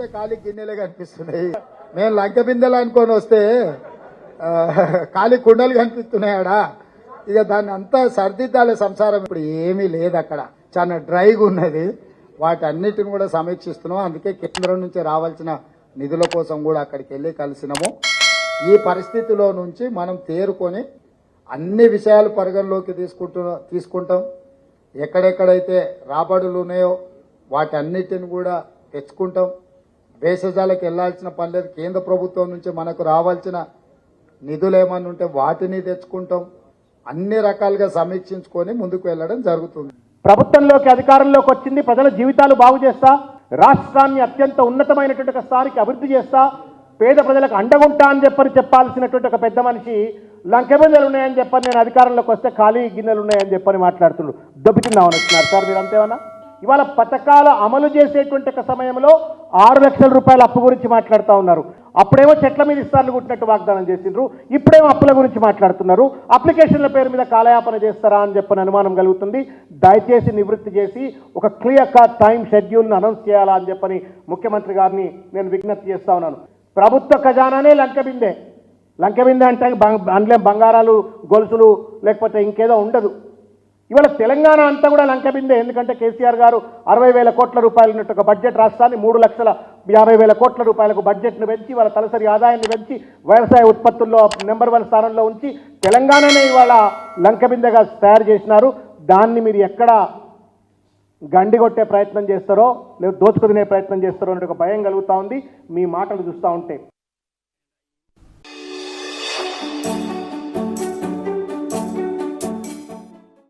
చూస్తే ఖాళీ గిన్నెలే కనిపిస్తున్నాయి. మేము లంక బిందెలు అనుకొని వస్తే ఖాళీ కుండలు కనిపిస్తున్నాయాడా. ఇక దాన్ని అంతా సర్దిద్దాలే సంసారం. ఇప్పుడు ఏమీ లేదు, అక్కడ చాలా డ్రైగా ఉన్నది. వాటన్నిటిని కూడా సమీక్షిస్తున్నాం. అందుకే కేంద్రం నుంచి రావాల్సిన నిధుల కోసం కూడా అక్కడికి వెళ్ళి కలిసినాము. ఈ పరిస్థితిలో నుంచి మనం తేరుకొని అన్ని విషయాలు పరిగణలోకి తీసుకుంటాం. ఎక్కడెక్కడైతే రాబడులు ఉన్నాయో వాటన్నిటిని కూడా తెచ్చుకుంటాం. భేషజాలకు వెళ్లాల్సిన పని లేదు. కేంద్ర ప్రభుత్వం నుంచి మనకు రావాల్సిన నిధులు ఏమన్నా ఉంటే వాటిని తెచ్చుకుంటాం. అన్ని రకాలుగా సమీక్షించుకొని ముందుకు వెళ్ళడం జరుగుతుంది. ప్రభుత్వంలోకి అధికారంలోకి వచ్చింది, ప్రజల జీవితాలు బాగు చేస్తా, రాష్ట్రాన్ని అత్యంత ఉన్నతమైనటువంటి ఒక స్థాయికి అభివృద్ధి చేస్తా, పేద ప్రజలకు అండగుంటా అని చెప్పాల్సినటువంటి ఒక పెద్ద మనిషి లంక బిందెలు ఉన్నాయని చెప్పని నేను అధికారంలోకి వస్తే ఖాళీ గిన్నెలు ఉన్నాయని చెప్పని మాట్లాడుతున్నాడు. దొబ్బితిందామని వచ్చినారు సార్ మీరు, అంతేమన్నా? ఇవాళ పథకాల అమలు చేసేటువంటి ఒక సమయంలో 6 లక్షల రూపాయల అప్పు గురించి మాట్లాడుతూ ఉన్నారు. అప్పుడేమో చెట్ల మీద ఇస్తార్లు కుట్టినట్టు వాగ్దానం చేసిండ్రు, ఇప్పుడేమో అప్పుల గురించి మాట్లాడుతున్నారు. అప్లికేషన్ల పేరు మీద కాలయాపన చేస్తారా అని చెప్పని అనుమానం కలుగుతుంది. దయచేసి నివృత్తి చేసి ఒక క్లియర్ కట్ టైం షెడ్యూల్ను అనౌన్స్ చేయాలా అని చెప్పని ముఖ్యమంత్రి గారిని నేను విజ్ఞప్తి చేస్తా ఉన్నాను. ప్రభుత్వ ఖజానానే లంక బిందె అంటే అందులో బంగారాలు, గొలుసులు లేకపోతే ఇంకేదో ఉండదు. ఇవాళ తెలంగాణ అంతా కూడా లంక బిందె. ఎందుకంటే కేసీఆర్ గారు 60,000 కోట్ల రూపాయలు ఉన్నట్టు ఒక బడ్జెట్ రాష్ట్రాన్ని 3,50,000 కోట్ల రూపాయలకు బడ్జెట్ను పెంచి వాళ్ళ తలసరి ఆదాయాన్ని పెంచి వ్యవసాయ ఉత్పత్తుల్లో నెంబర్ 1 స్థానంలో ఉంచి తెలంగాణనే ఇవాళ లంక బిందెగా తయారు చేసినారు. దాన్ని మీరు ఎక్కడ గండి కొట్టే ప్రయత్నం చేస్తారో లేదా దోచుకు తినే ప్రయత్నం చేస్తారో అనే ఒక భయం కలుగుతూ ఉంది మీ మాటలు చూస్తూ ఉంటే.